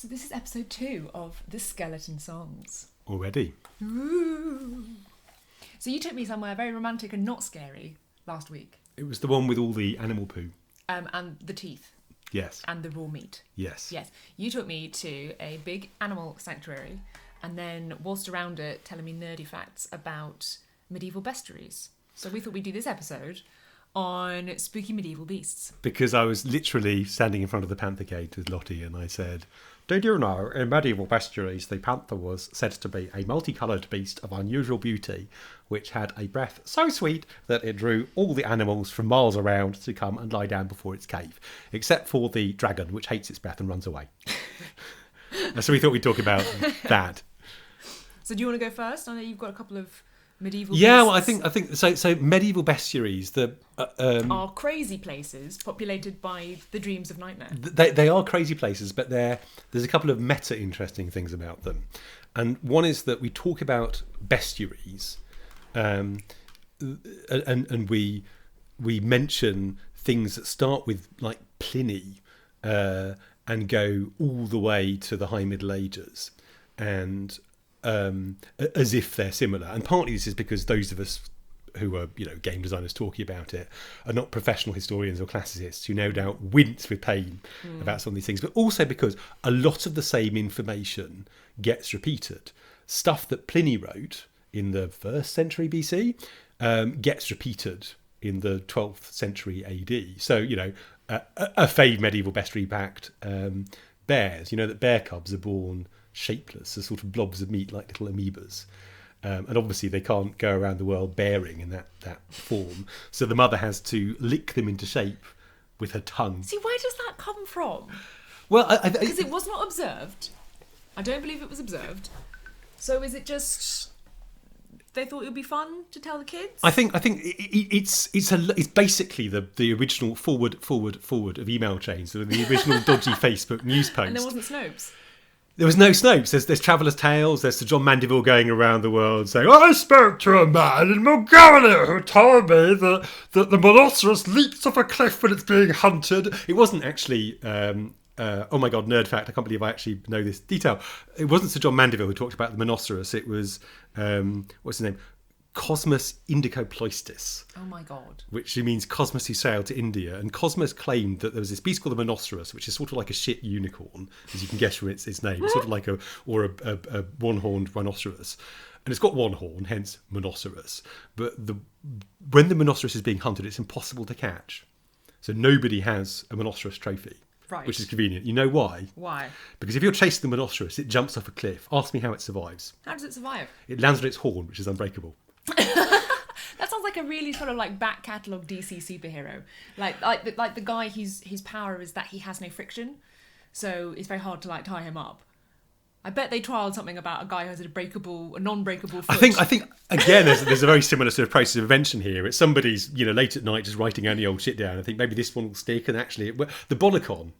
So this is episode 2 of The Skeleton Songs. Already. Ooh. So you took me somewhere very romantic and not scary last week. It was the one with all the animal poo. And the teeth. Yes. And the raw meat. Yes. Yes. You took me to a big animal sanctuary and then waltzed around it telling me nerdy facts about medieval bestiaries. So we thought we'd do this episode on spooky medieval beasts. Because I was literally standing in front of the panther cage with Lottie and I said, did you know in medieval bestiaries the panther was said to be a multicoloured beast of unusual beauty which had a breath so sweet that it drew all the animals from miles around to come and lie down before its cave, except for the dragon which hates its breath and runs away. So we thought we'd talk about that. So do you want to go first? I know you've got a couple of medieval Yeah, beasts. well, I think so. So medieval bestiaries, are crazy places populated by the dreams of nightmare. They are crazy places, but there's a couple of meta interesting things about them, and one is that we talk about bestiaries, and we mention things that start with like Pliny, and go all the way to the High Middle Ages, and as if they're similar. And partly this is because those of us who are, game designers talking about it are not professional historians or classicists who no doubt wince with pain about some of these things, but also because a lot of the same information gets repeated. Stuff that Pliny wrote in the 1st century BC gets repeated in the 12th century AD. So, a fave medieval bestiary pact, bears, that bear cubs are born shapeless, as sort of blobs of meat like little amoebas. And obviously they can't go around the world bearing in that form. So the mother has to lick them into shape with her tongue. See, where does that come from? Well, because it was not observed. I don't believe it was observed. So is it just they thought it would be fun to tell the kids? I think it's basically the original forward of email chains, the original dodgy Facebook news post. And there wasn't Snopes. There was no Snopes. There's Traveller's Tales. There's Sir John Mandeville going around the world saying, I spoke to a man in Mongolia who told me that the monoceros leaps off a cliff when it's being hunted. It wasn't actually, oh my God, nerd fact, I can't believe I actually know this detail. It wasn't Sir John Mandeville who talked about the monoceros. It was, what's his name? Cosmus Indicopleustes. Oh my God. Which means Cosmus who sailed to India. And Cosmus claimed that there was this beast called the monoceros, which is sort of like a shit unicorn, as you can guess from its name. It's sort of like a one-horned rhinoceros. And it's got one horn, hence monoceros. But when the monoceros is being hunted, it's impossible to catch. So nobody has a monoceros trophy. Right. Which is convenient. You know why? Why? Because if you're chasing the monoceros, it jumps off a cliff. Ask me how it survives. How does it survive? It lands on its horn, which is unbreakable. That sounds like a really sort of like back catalogue DC superhero. Like the guy, his power is that he has no friction, so it's very hard to like tie him up. I bet they trialled something about a guy who has a non-breakable foot. I think again, there's a very similar sort of process of invention here. It's somebody's late at night just writing any old shit down. I think maybe this one will stick, and actually, the Bonacon.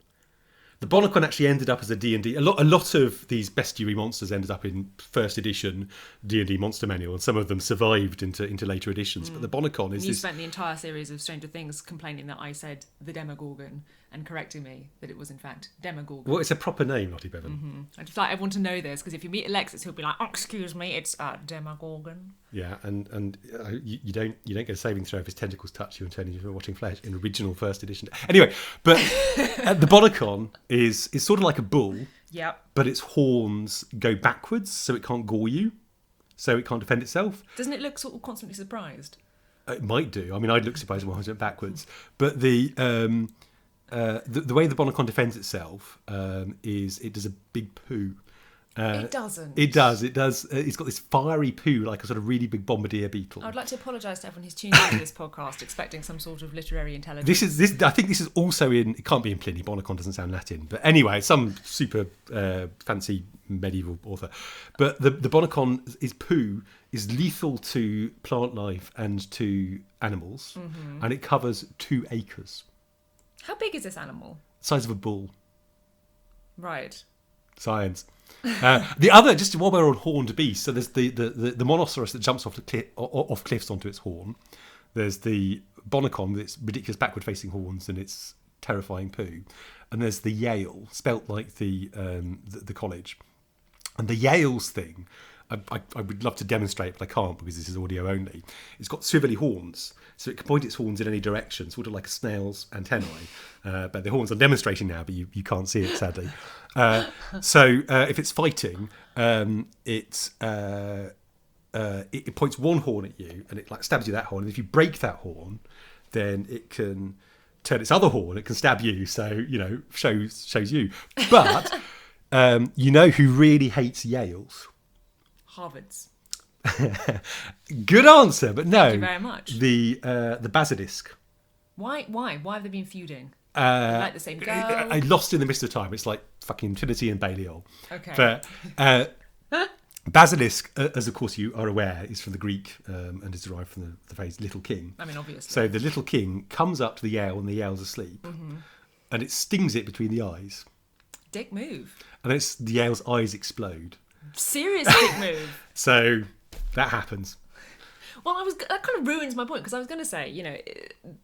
The Bonacon actually ended up as a D&D. A lot of these bestiary monsters ended up in first edition D&D monster manual, and some of them survived into later editions. But the Bonacon is You spent the entire series of Stranger Things complaining that I said the Demogorgon and correcting me that it was in fact Demogorgon. Well, it's a proper name, Lottie Bevan. Mm-hmm. I just like everyone to know this, because if you meet Alexis, he'll be like, oh, excuse me, it's Demogorgon. Yeah, and you don't get a saving throw if his tentacles touch you and turn you into a rotting flesh in original first edition. Anyway, but the Bonacon is sort of like a bull. Yep. But its horns go backwards, so it can't gore you, so it can't defend itself. Doesn't it look sort of constantly surprised? It might do. I mean, I'd look surprised when I went backwards. But the way the Bonacon defends itself is it does a big poo. It doesn't. It does. It's got this fiery poo, like a sort of really big bombardier beetle. I would like to apologise to everyone who's tuned into this podcast expecting some sort of literary intelligence. I think this is also in. It can't be in Pliny. Bonacon doesn't sound Latin, but anyway, some super fancy medieval author. But the Bonacon's poo is lethal to plant life and to animals, and it covers 2 acres. How big is this animal? Size of a bull. Right. Science. The other, just while we're on horned beasts, so there's the monoceros that jumps off cliffs onto its horn. There's the Bonacon with its ridiculous backward-facing horns and its terrifying poo. And there's the Yale, spelt like the college. And the Yales thing, I would love to demonstrate, but I can't because this is audio only. It's got swivelly horns, so it can point its horns in any direction, sort of like a snail's antennae. But the horns I'm demonstrating now, but you can't see it, sadly. So if it's fighting, it points one horn at you, and it like stabs you that horn. And if you break that horn, then it can turn its other horn. It can stab you. So shows you. But you know who really hates Yales? Harvard's. Good answer, but no. Thank you very much. The basilisk. Why have they been feuding? Like the same girl? I lost in the mist of time. It's like fucking Trinity and Belial. Okay. But basilisk, as of course you are aware, is from the Greek and is derived from the phrase little king. I mean, obviously. So the little king comes up to the Yale when the Yale's asleep, and it stings it between the eyes. Dick move. And the Yale's eyes explode. Serious dick move. So that happens. Well, that kind of ruins my point, because I was going to say,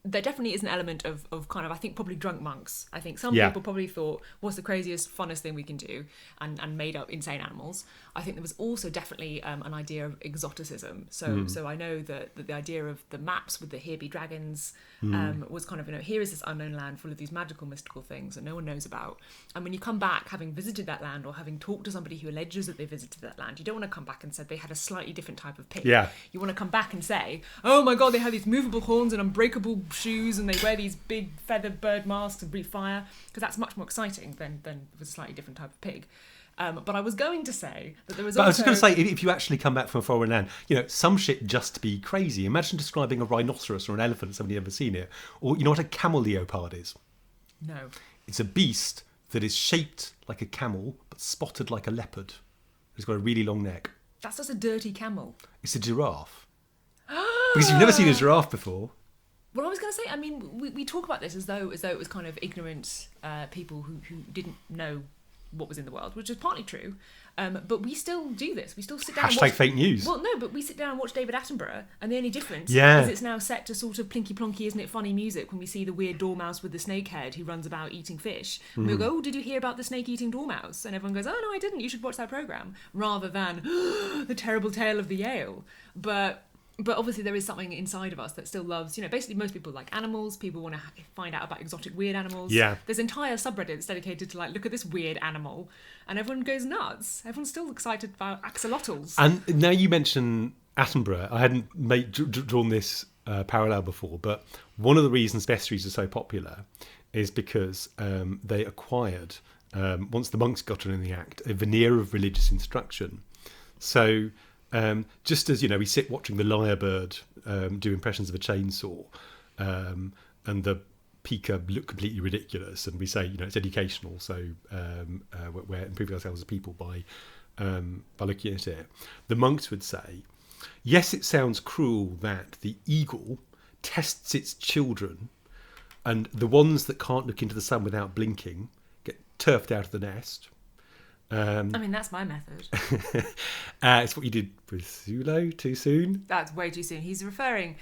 there definitely is an element of kind of, I think, probably drunk monks. I think some people probably thought, what's the craziest, funnest thing we can do, and made up insane animals. I think there was also definitely an idea of exoticism. So I know that the idea of the maps with the here be dragons was kind of, here is this unknown land full of these magical, mystical things that no one knows about. And when you come back, having visited that land or having talked to somebody who alleges that they visited that land, you don't want to come back and say they had a slightly different type of pig. Yeah. You want to come back and say, oh my god, they have these movable horns and unbreakable shoes and they wear these big feathered bird masks and breathe fire, because that's much more exciting than with a slightly different type of pig. But I was going to say that there was. But I was just going to say, if you actually come back from a foreign land, some shit just be crazy. Imagine describing a rhinoceros or an elephant, somebody ever seen it, or you know what a camel leopard is? No. It's a beast that is shaped like a camel but spotted like a leopard. It's got a really long neck. That's just a dirty camel. It's a giraffe. Because you've never seen a giraffe before. Well, I was going to say, I mean, we talk about this as though it was kind of ignorant people who didn't know what was in the world, which is partly true. But we still do this. We still sit down and watch... fake news. Well, no, but we sit down and watch David Attenborough, and the only difference is it's now set to sort of plinky plonky, isn't it funny music when we see the weird dormouse with the snake head who runs about eating fish. And we'll go, oh, did you hear about the snake eating dormouse? And everyone goes, oh, no, I didn't. You should watch that programme. Rather than the terrible tale of the Yale. But obviously there is something inside of us that still loves, basically most people like animals. People want to find out about exotic weird animals. Yeah. There's entire subreddits dedicated to look at this weird animal. And everyone goes nuts. Everyone's still excited about axolotls. And now you mention Attenborough. I hadn't drawn this parallel before, but one of the reasons bestiaries are so popular is because they acquired, once the monks got in the act, a veneer of religious instruction. So... just as we sit watching the lyrebird do impressions of a chainsaw, and the pika look completely ridiculous, and we say it's educational, so we're improving ourselves as people by looking at it. The monks would say, yes, it sounds cruel that the eagle tests its children, and the ones that can't look into the sun without blinking get turfed out of the nest. I mean, that's my method. It's what you did with Zulo too soon. That's way too soon. He's referring,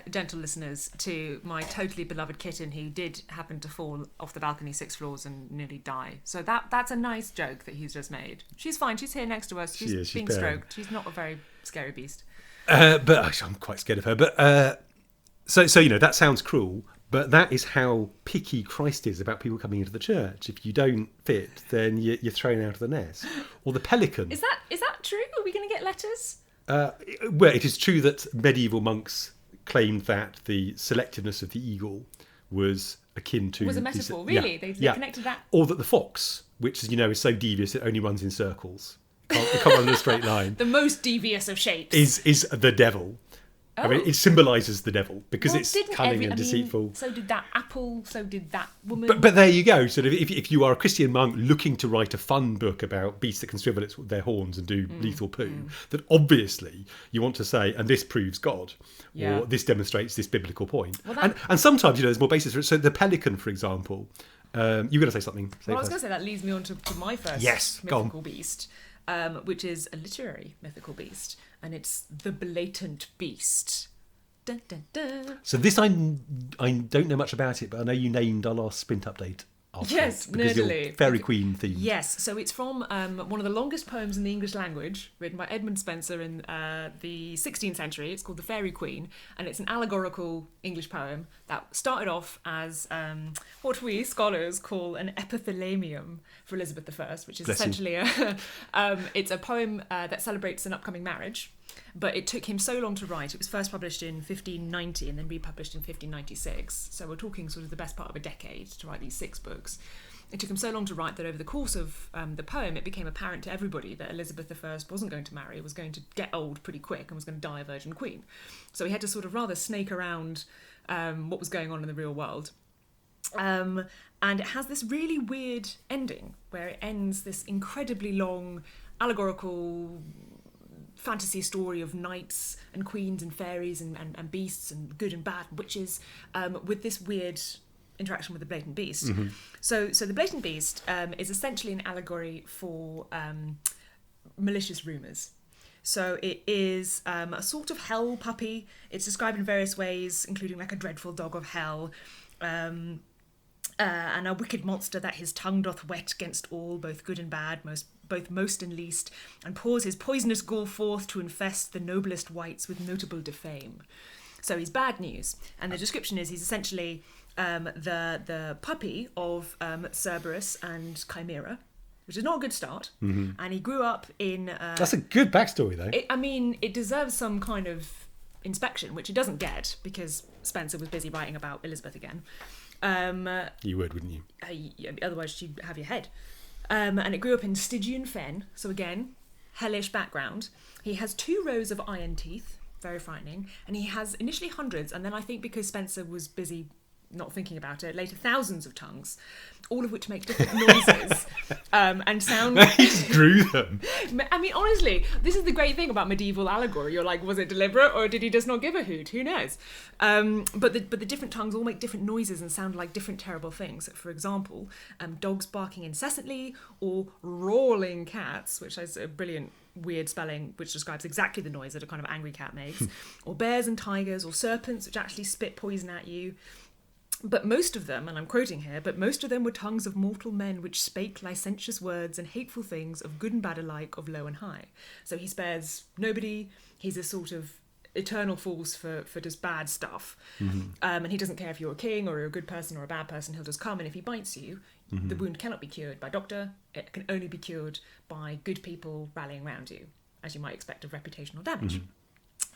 gentle listeners, to my totally beloved kitten who did happen to fall off the balcony 6 floors and nearly die. So that's a nice joke that he's just made. She's fine. She's here next to us. She's being stroked. She's not a very scary beast. But actually, I'm quite scared of her. But so that sounds cruel. But that is how picky Christ is about people coming into the church. If you don't fit, then you're thrown out of the nest. Or the pelican. Is that true? Are we going to get letters? Well, it is true that medieval monks claimed that the selectiveness of the eagle was akin to... Was a metaphor, really? They connected that... Or that the fox, which, as you know, is so devious it only runs in circles. It can't run in a straight line. The most devious of shapes. Is the devil. Oh. I mean, it symbolises the devil because it's cunning and deceitful. So did that apple, so did that woman. But there you go. Sort of, if you are a Christian monk looking to write a fun book about beasts that can swivel their horns and do lethal poo, then obviously you want to say, and this proves God, or this demonstrates this biblical point. Well, and sometimes, there's more basis for it. So the pelican, for example, you're going to say something. I was going to say that leads me on to my first mythical beast. Which is a literary mythical beast, and it's the blatant beast. Dun, dun, dun. So this I don't know much about it, but I know you named our last sprint update. Yes, because you're nerdily. Fairy Queen themed. Yes, so it's from one of the longest poems in the English language, written by Edmund Spenser in the 16th century. It's called The Fairy Queen, and it's an allegorical English poem that started off as what we scholars call an epithalamium for Elizabeth I, which is essentially it's a poem that celebrates an upcoming marriage. But it took him so long to write. It was first published in 1590 and then republished in 1596. So we're talking sort of the best part of a decade to write these 6 books. It took him so long to write that over the course of the poem, it became apparent to everybody that Elizabeth I wasn't going to marry, was going to get old pretty quick and was going to die a virgin queen. So he had to sort of rather snake around what was going on in the real world. And it has this really weird ending where it ends this incredibly long allegorical fantasy story of knights and queens and fairies and beasts and good and bad and witches with this weird interaction with the blatant beast. Mm-hmm. So the blatant beast is essentially an allegory for malicious rumours. So it is a sort of hell puppy. It's described in various ways, including like a dreadful dog of hell, and a wicked monster that his tongue doth whet against all, both good and bad, both most and least, and pours his poisonous gall forth to infest the noblest wights with notable defame. So he's bad news, and the description is he's essentially the puppy of Cerberus and Chimera, which is not a good start. Mm-hmm. And he grew up in... That's a good backstory, though. It deserves some kind of inspection, which it doesn't get, because Spenser was busy writing about Elizabeth again. You would, wouldn't you? Otherwise she'd have your head. And it grew up in Stygian fen, so again, hellish background. He has 2 rows of iron teeth, very frightening, and he has initially hundreds, and then I think because Spenser was busy not thinking about it, later thousands of tongues, all of which make different noises and sound... He just drew them. I mean, honestly, this is the great thing about medieval allegory. You're like, was it deliberate or did he just not give a hoot? Who knows? But the different tongues all make different noises and sound like different terrible things. For example, dogs barking incessantly, or roaring cats, which is a brilliant weird spelling which describes exactly the noise that a kind of angry cat makes, or bears and tigers, or serpents which actually spit poison at you. But most of them, and I'm quoting here, but most of them were tongues of mortal men which spake licentious words and hateful things of good and bad alike, of low and high. So he spares nobody. He's a sort of eternal force for just bad stuff. Mm-hmm. And he doesn't care if you're a king or a good person or a bad person. He'll just come, and if he bites you, the wound cannot be cured by doctor. It can only be cured by good people rallying around you, as you might expect of reputational damage.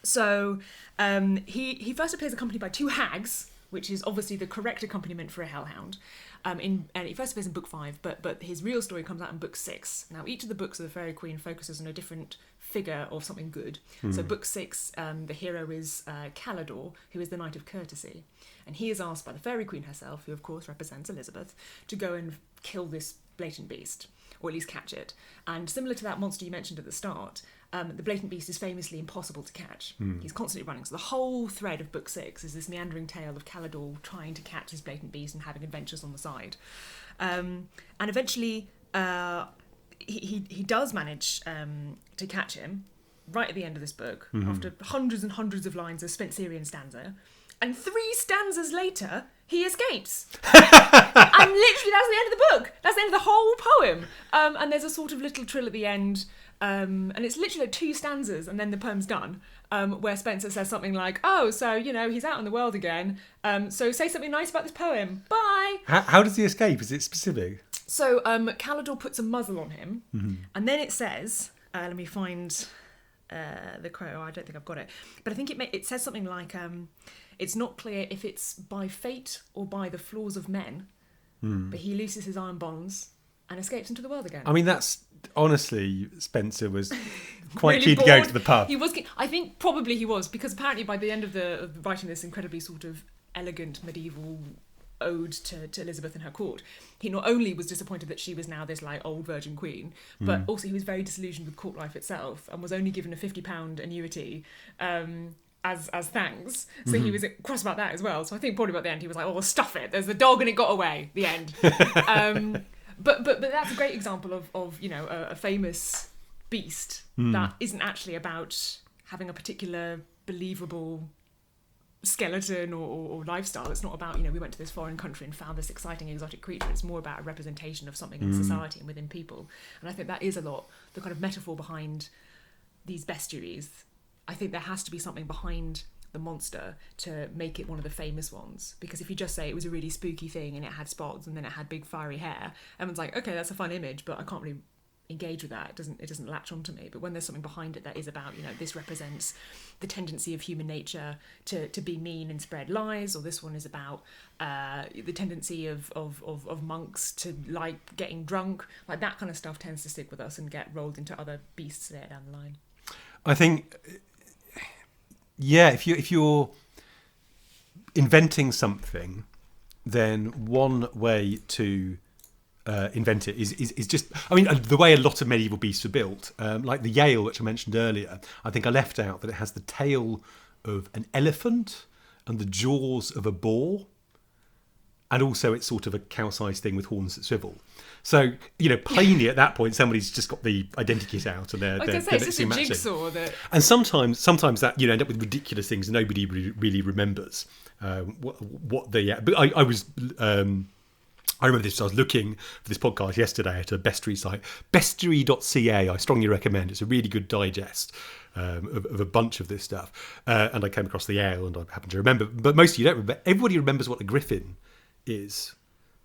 So he first appears accompanied by 2 hags, which is obviously the correct accompaniment for a hellhound. And he first appears in book 5, but his real story comes out in book 6. Now, each of the books of the Fairy Queen focuses on a different figure of something good. So book 6, the hero is Calador, who is the Knight of Courtesy. And he is asked by the Fairy Queen herself, who of course represents Elizabeth, to go and kill this blatant beast, or at least catch it. And similar to that monster you mentioned at the start, the blatant beast is famously impossible to catch. He's constantly running. So the whole thread of book 6 is this meandering tale of Calador trying to catch his blatant beast and having adventures on the side. And eventually he does manage to catch him right at the end of this book, after hundreds and hundreds of lines of Spenserian stanza. And 3 stanzas later, he escapes. And literally, that's the end of the book. That's the end of the whole poem. And there's a sort of little trill at the end. And it's literally 2 stanzas, and then the poem's done, where Spenser says something like, oh, so, he's out in the world again. So say something nice about this poem. Bye. How does he escape? Is it specific? So Calador puts a muzzle on him, and then it says, let me find the quote. I don't think I've got it. But I think it says something like... it's not clear if it's by fate or by the flaws of men, but he looses his iron bonds and escapes into the world again. I mean, that's honestly, Spenser was quite really keen bored. to go to the pub. He was. I think probably he was, because apparently by the end of writing this incredibly sort of elegant medieval ode to Elizabeth and her court, he not only was disappointed that she was now this like old virgin queen, but also he was very disillusioned with court life itself and was only given a £50 annuity. As thanks. So he was cross about that as well. So I think probably by the end he was like, oh, well, stuff it. There's the dog and it got away. The end. But that's a great example of a famous beast that isn't actually about having a particular believable skeleton or lifestyle. It's not about, we went to this foreign country and found this exciting exotic creature. It's more about a representation of something in society and within people. And I think that is a lot the kind of metaphor behind these bestiaries. I think there has to be something behind the monster to make it one of the famous ones, because if you just say it was a really spooky thing and it had spots and then it had big fiery hair, everyone's like, okay, that's a fun image, but I can't really engage with that. It doesn't latch onto me. But when there's something behind it that is about, this represents the tendency of human nature to be mean and spread lies, or this one is about the tendency of monks to like getting drunk, like that kind of stuff tends to stick with us and get rolled into other beasts later down the line. I think, if you're inventing something, then one way to invent it is just, the way a lot of medieval beasts were built, like the Yale, which I mentioned earlier. I think I left out that it has the tail of an elephant and the jaws of a boar, and also it's sort of a cow-sized thing with horns that swivel. So, plainly at that point, somebody's just got the identikit out and they're it's just a jigsaw that... And sometimes that, end up with ridiculous things nobody really remembers. What the... But I remember this. I was looking for this podcast yesterday at a bestiary site, bestiary.ca. I strongly recommend. It's a really good digest of a bunch of this stuff. And I came across the Yale, and I happen to remember. But most of you don't remember. Everybody remembers what a griffin is,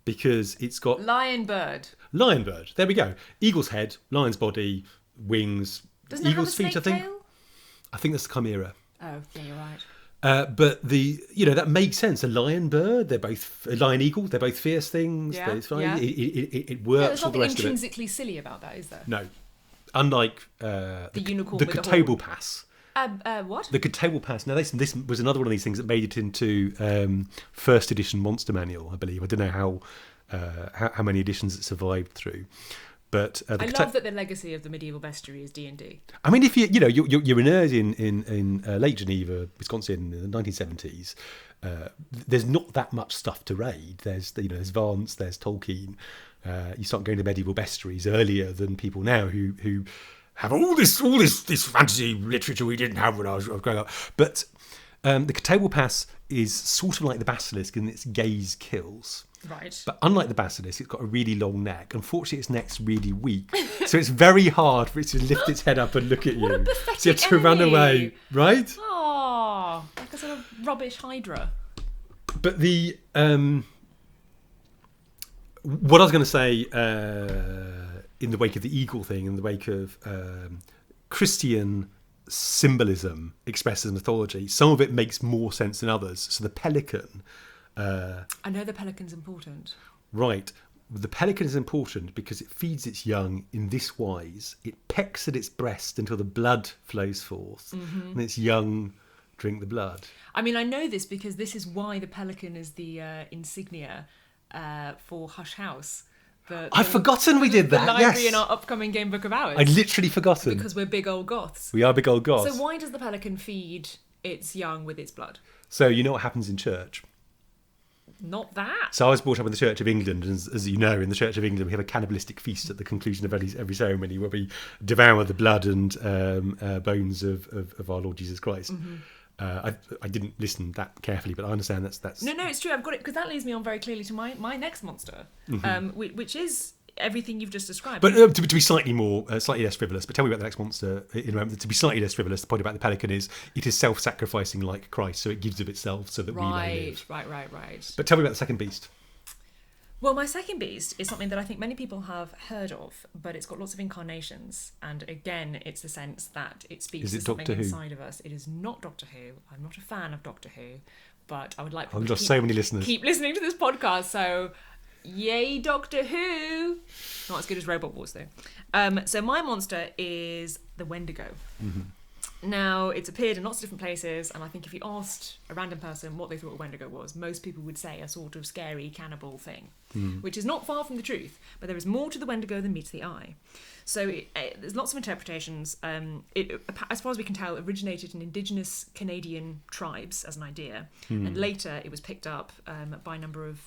because it's got... Lion bird. There we go. Eagle's head, lion's body, wings, Doesn't it eagle's have a feet, I think. tail? I think that's the chimera. Oh, yeah, you're right. But that makes sense. A lion bird, they're both a lion eagle. They're both fierce things. Yeah, It's fine. yeah. It works. There's all the nothing rest intrinsically silly about that, is there? of it. No, unlike The unicorn the with the Catawba horn. Pass. What? The Catawba Pass. Now, this was another one of these things that made it into first edition Monster Manual, I believe. I don't know how many editions it survived through. But I love that the legacy of the medieval bestiary is D&D. I mean, if you're a nerd in Lake Geneva, Wisconsin, in the 1970s, there's not that much stuff to raid. There's Vance, there's Tolkien. You start going to medieval bestiaries earlier than people now who have all this fantasy literature we didn't have when I was growing up. But the Catawba Pass is sort of like the basilisk in its gaze kills. Right. But unlike the basilisk, it's got a really long neck. Unfortunately, its neck's really weak. So it's very hard for it to lift its head up and look at you. What a pathetic So you have to run enemy. away, right? Oh, like a sort of rubbish hydra. But the... what I was going to say in the wake of the eagle thing, in the wake of Christian symbolism expressed as mythology, some of it makes more sense than others. So the pelican... I know the pelican's important. Right. The pelican is important because it feeds its young in this wise. It pecks at its breast until the blood flows forth, and its young drink the blood. I mean, I know this because this is why the pelican is the insignia for Hush House. I've forgotten we did that, The library yes. in our upcoming Game Book of Hours. I'd literally forgotten. Because we're big old goths. We are big old goths. So why does the pelican feed its young with its blood? So you know what happens in church? Not that. So I was brought up in the Church of England, and as you know, in the Church of England we have a cannibalistic feast at the conclusion of every ceremony where we devour the blood and bones of our Lord Jesus Christ. I didn't listen that carefully, but I understand that's... No, it's true. I've got it, because that leads me on very clearly to my next monster, which is everything you've just described. But to be slightly less frivolous, but tell me about the next monster in a moment. To be slightly less frivolous, the point about the pelican is it is self-sacrificing like Christ, so it gives of itself so that we may live. Right. But tell me about the second beast. Well, my second beast is something that I think many people have heard of, but it's got lots of incarnations. And again, it's the sense that it speaks to something inside of us. It is not Doctor Who. I'm not a fan of Doctor Who, but I would like people I've lost so many listeners. Keep listening to this podcast, so... Yay, Doctor Who! Not as good as Robot Wars, though. So my monster is the Wendigo. Now, it's appeared in lots of different places, and I think if you asked a random person what they thought a Wendigo was, most people would say a sort of scary cannibal thing, which is not far from the truth, but there is more to the Wendigo than meets the eye. So there's lots of interpretations. It, as far as we can tell, originated in indigenous Canadian tribes as an idea, and later it was picked up by a number of...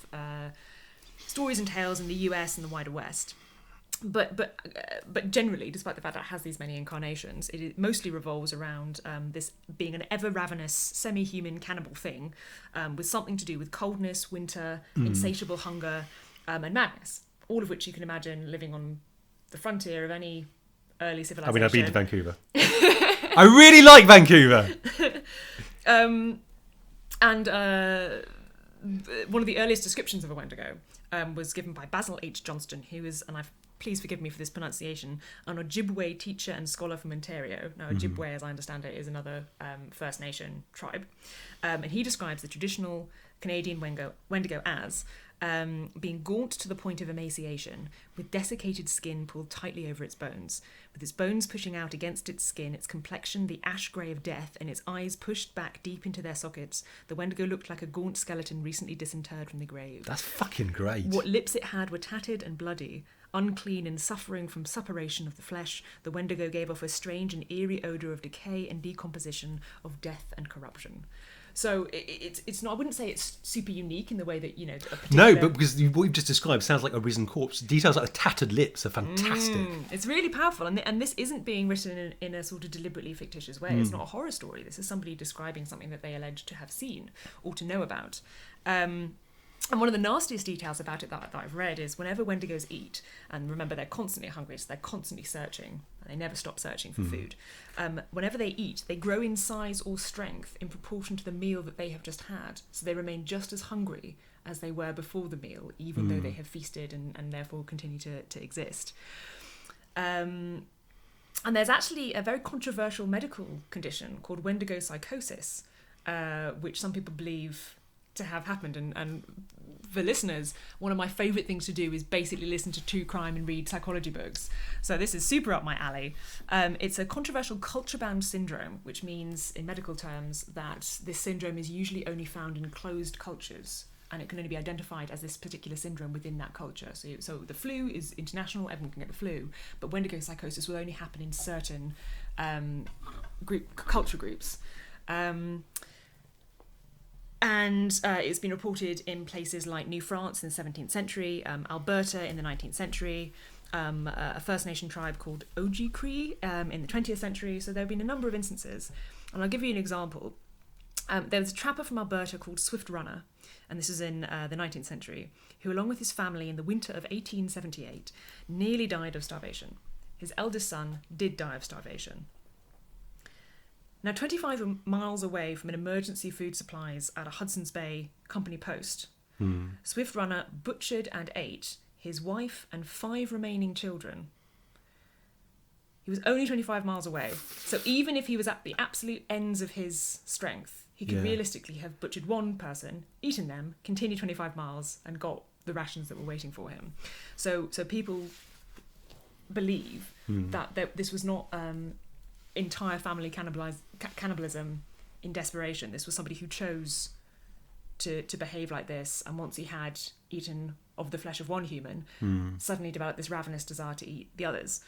stories and tales in the US and the wider West. But generally, despite the fact that it has these many incarnations, mostly revolves around this being an ever-ravenous, semi-human cannibal thing with something to do with coldness, winter, insatiable hunger, and madness, all of which you can imagine living on the frontier of any early civilization. I mean, I've been to Vancouver. I really like Vancouver! And one of the earliest descriptions of a Wendigo was given by Basil H. Johnston, who is, and please forgive me for this pronunciation, an Ojibwe teacher and scholar from Ontario. Now, Ojibwe, as I understand it, is another First Nation tribe. And he describes the traditional Canadian Wendigo as being gaunt to the point of emaciation, with desiccated skin pulled tightly over its bones, with its bones pushing out against its skin, its complexion the ash grey of death, and its eyes pushed back deep into their sockets. The Wendigo looked like a gaunt skeleton recently disinterred from the grave. That's fucking great. What lips it had were tattered and bloody. Unclean and suffering from suppuration of the flesh, the Wendigo gave off a strange and eerie odour of decay and decomposition, of death and corruption. So it's not. I wouldn't say it's super unique in the way that, you know. No, but because what you've just described sounds like a risen corpse. Details like the tattered lips are fantastic. It's really powerful, and this isn't being written in a sort of deliberately fictitious way. It's not a horror story. This is somebody describing something that they allege to have seen or to know about. And one of the nastiest details about it that I've read is whenever Wendigos eat, and remember they're constantly hungry, so they're constantly searching, and they never stop searching for food. Whenever they eat, they grow in size or strength in proportion to the meal that they have just had, so they remain just as hungry as they were before the meal, even though they have feasted and therefore continue to exist. And there's actually a very controversial medical condition called Wendigo psychosis, which some people believe to have happened, and for listeners, one of my favourite things to do is basically listen to true crime and read psychology books. So this is super up my alley. It's a controversial culture-bound syndrome, which means in medical terms that this syndrome is usually only found in closed cultures, and it can only be identified as this particular syndrome within that culture. So the flu is international, everyone can get the flu, but Wendigo psychosis will only happen in certain culture groups. And it's been reported in places like New France in the 17th century, Alberta in the 19th century, a First Nation tribe called Ojibwe in the 20th century. So there have been a number of instances. And I'll give you an example. There was a trapper from Alberta called Swift Runner, and this is in the 19th century, who along with his family in the winter of 1878 nearly died of starvation. His eldest son did die of starvation. Now, 25 miles away from an emergency food supplies at a Hudson's Bay company post, Swift Runner butchered and ate his wife and 5 remaining children. He was only 25 miles away. So even if he was at the absolute ends of his strength, he could realistically have butchered one person, eaten them, continued 25 miles, and got the rations that were waiting for him. So people believe that this was not entire family cannibalism in desperation. This was somebody who chose to behave like this, and once he had eaten of the flesh of one human, suddenly developed this ravenous desire to eat the others.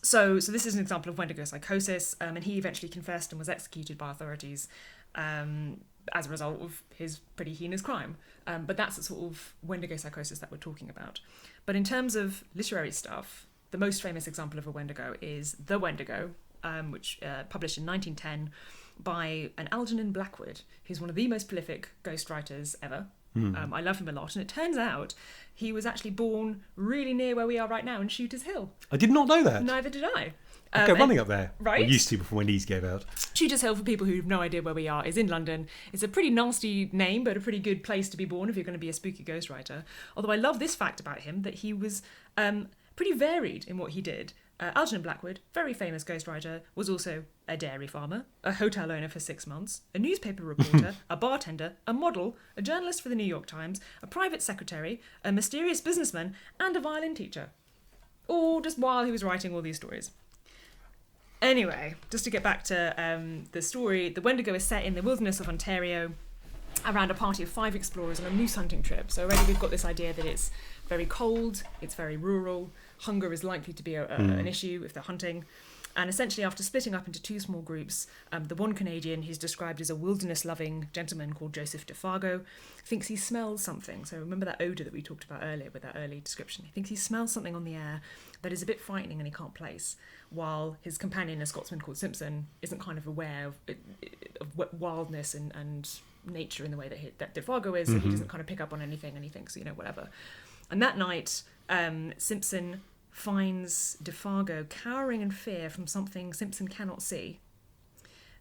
So this is an example of Wendigo psychosis, and he eventually confessed and was executed by authorities as a result of his pretty heinous crime. But that's the sort of Wendigo psychosis that we're talking about. But in terms of literary stuff, the most famous example of a Wendigo is The Wendigo, which published in 1910 by an Algernon Blackwood, who's one of the most prolific ghostwriters ever. I love him a lot, and it turns out he was actually born really near where we are right now in Shooters Hill. I did not know that. Neither did I. I go running up there. Right? I used to before my knees gave out. Shooters Hill, for people who have no idea where we are, is in London. It's a pretty nasty name, but a pretty good place to be born if you're going to be a spooky ghostwriter. Although I love this fact about him, that he was pretty varied in what he did. Algernon Blackwood, very famous ghostwriter, was also a dairy farmer, a hotel owner for 6 months, a newspaper reporter, a bartender, a model, a journalist for the New York Times, a private secretary, a mysterious businessman, and a violin teacher. All just while he was writing all these stories. Anyway, just to get back to the story, the Wendigo is set in the wilderness of Ontario around a party of 5 explorers on a moose hunting trip. So already we've got this idea that it's very cold, it's very rural, hunger is likely to be an issue if they're hunting. And essentially, after splitting up into two small groups, the one Canadian, who's described as a wilderness-loving gentleman called Joseph DeFargo, thinks he smells something. So remember that odour that we talked about earlier with that early description. He thinks he smells something on the air that is a bit frightening and he can't place, while his companion, a Scotsman called Simpson, isn't kind of aware of wildness and nature in the way that DeFargo is, so he doesn't kind of pick up on anything, and he thinks, whatever. And that night, Simpson finds DeFargo cowering in fear from something Simpson cannot see,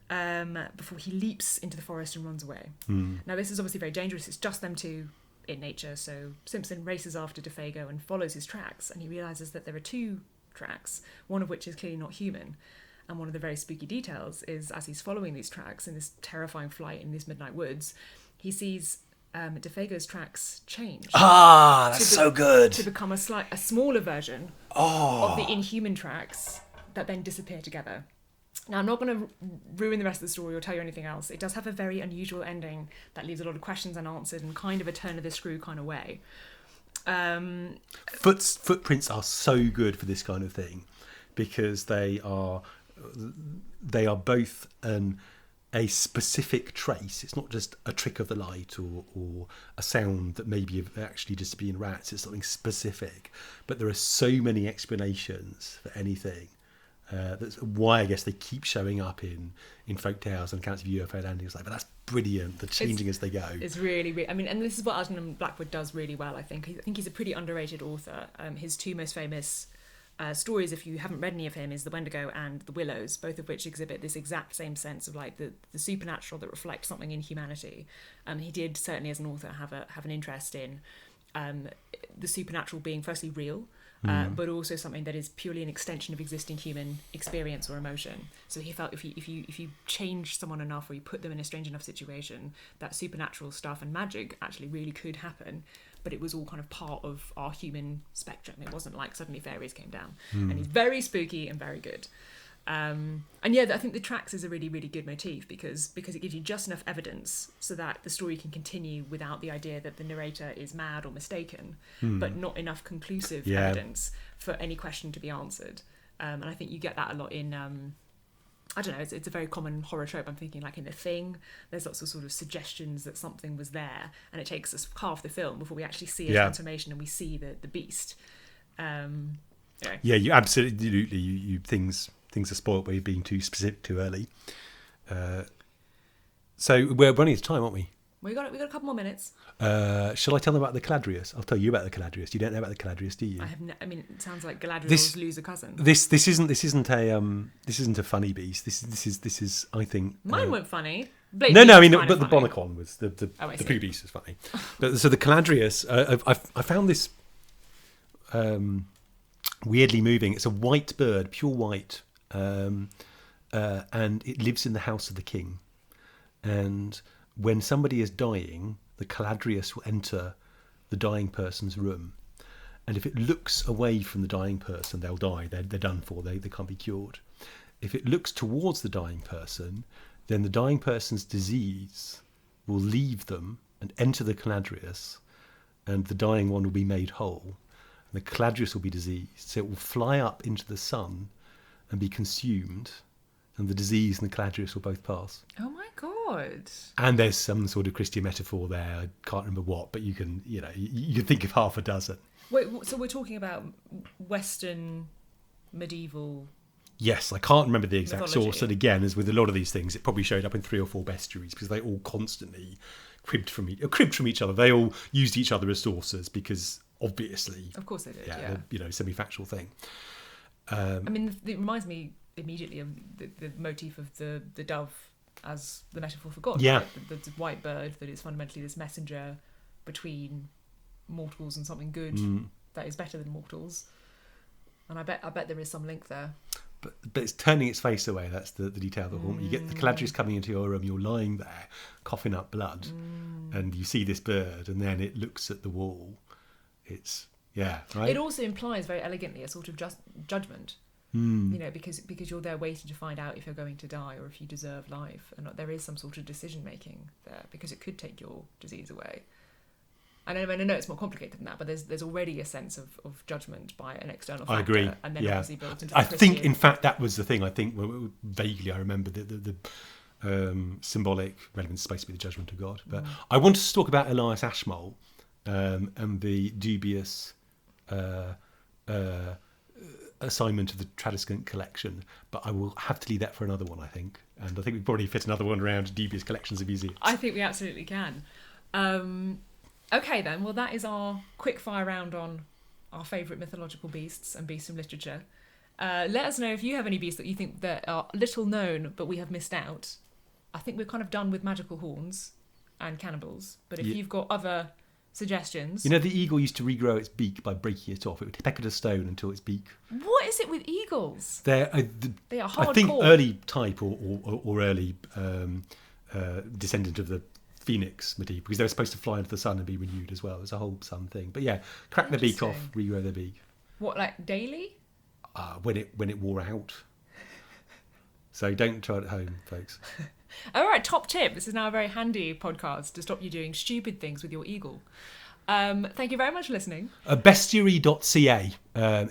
before he leaps into the forest and runs away. Now, this is obviously very dangerous. It's just them two in nature, so Simpson races after DeFargo and follows his tracks, and he realises that there are two tracks, one of which is clearly not human. And one of the very spooky details is, as he's following these tracks in this terrifying flight in these midnight woods, he sees DeFago's tracks change. That's so good. To become a smaller version of the inhuman tracks that then disappear together. Now, I'm not going to ruin the rest of the story or tell you anything else. It does have a very unusual ending that leaves a lot of questions unanswered and kind of a turn of the screw kind of way. Footprints are so good for this kind of thing because they are both a specific trace. It's not just a trick of the light or a sound that maybe actually just being rats. It's something specific. But there are so many explanations for anything. That's why I guess they keep showing up in folk tales and accounts of UFO landings. But that's brilliant. They're changing as they go. It's really, I mean, and this is what Algernon Blackwood does really well. I think he's a pretty underrated author. His two most famous stories, if you haven't read any of him, is The Wendigo and The Willows, both of which exhibit this exact same sense of like the supernatural that reflects something in humanity. He did, certainly as an author, have an interest in the supernatural being firstly real, but also something that is purely an extension of existing human experience or emotion. So he felt if you change someone enough or you put them in a strange enough situation, that supernatural stuff and magic actually really could happen. But it was all kind of part of our human spectrum. It wasn't like suddenly fairies came down. And he's very spooky and very good. And yeah, I think the tracks is a really, really good motif because it gives you just enough evidence so that the story can continue without the idea that the narrator is mad or mistaken, but not enough conclusive evidence for any question to be answered. And I think you get that a lot in... I don't know, it's a very common horror trope. I'm thinking like in The Thing, there's lots of sort of suggestions that something was there, and it takes us half the film before we actually see a transformation and we see the beast. Anyway. Yeah, you absolutely, you things are spoiled by being too specific too early. So we're running out of time, aren't we? We got a couple more minutes. Shall I tell them about the caladrius? I'll tell you about the caladrius. You don't know about the caladrius, do you? I mean, it sounds like Galadriel's lose a cousin. This isn't a funny beast. This is I think mine weren't funny. No, I mean, but the Bonacon was the poo beast is funny. But so the caladrius, I found this weirdly moving. It's a white bird, pure white, and it lives in the house of the king, and when somebody is dying, the caladrius will enter the dying person's room. And if it looks away from the dying person, they'll die. They're done for. They can't be cured. If it looks towards the dying person, then the dying person's disease will leave them and enter the caladrius, and the dying one will be made whole. And the caladrius will be diseased. So it will fly up into the sun and be consumed, and the disease and the caladrius will both pass. Oh my god! And there's some sort of Christian metaphor there. I can't remember what, but you can think of half a dozen. Wait, so we're talking about Western medieval? Yes, I can't remember the exact mythology. Source. And again, as with a lot of these things, it probably showed up in 3 or 4 bestiaries because they all constantly cribbed from each other. They all used each other as sources because obviously, of course they did. Yeah. Semi-factual thing. I mean, it reminds me immediately of the motif of the dove as the metaphor for God. Yeah. Right? The white bird that is fundamentally this messenger between mortals and something good that is better than mortals. And I bet there is some link there. But it's turning its face away. That's the detail that haunt me. You get the caladrius coming into your room. You're lying there, coughing up blood, and you see this bird, and then it looks at the wall. It's right. It also implies very elegantly a sort of judgment. Because you're there waiting to find out if you're going to die or if you deserve life, and there is some sort of decision making there because it could take your disease away. And I know it's more complicated than that, but there's already a sense of judgment by an external factor. I agree. And then obviously built into I think, in fact, that was the thing. I think vaguely I remember the symbolic relevance is supposed to be the judgment of God. But I wanted to talk about Elias Ashmole and the dubious assignment of the Tradescant collection, but I will have to leave that for another one, I think. And I think we've probably fit another one around dubious collections of museums. I think we absolutely can. Okay then, well that is our quick fire round on our favourite mythological beasts and beasts from literature. Let us know if you have any beasts that you think that are little known but we have missed out. I think we're kind of done with magical horns and cannibals, but if you've got other suggestions... You know, the eagle used to regrow its beak by breaking it off. It would peck at a stone until its beak... What is it with eagles? They are hardcore. I think early type or early descendant of the phoenix motif, because they were supposed to fly into the sun and be renewed as well. There's a whole sun thing. But yeah, crack the beak off, regrow their beak. What, like daily? When it wore out. So don't try it at home, folks. All right, top tip. This is now a very handy podcast to stop you doing stupid things with your eagle. Thank you very much for listening. Bestiary.ca.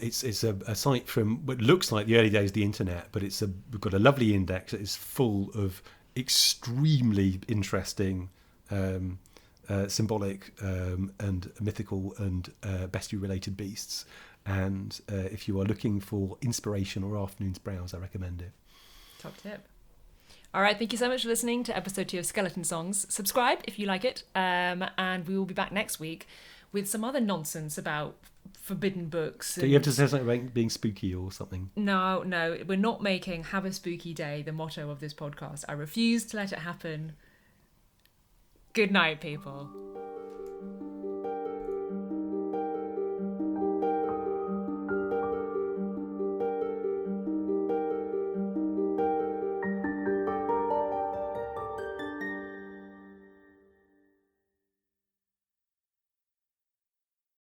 It's a site from what looks like the early days of the internet, but we've got a lovely index that is full of extremely interesting symbolic and mythical and bestiary related beasts. And if you are looking for inspiration or afternoon's browse, I recommend it. Top tip. All right, thank you so much for listening to episode 2 of Skeleton Songs. Subscribe if you like it, and we will be back next week with some other nonsense about forbidden books. Do you have to say something about being spooky or something? No, we're not making Have a Spooky Day the motto of this podcast. I refuse to let it happen. Good night, people.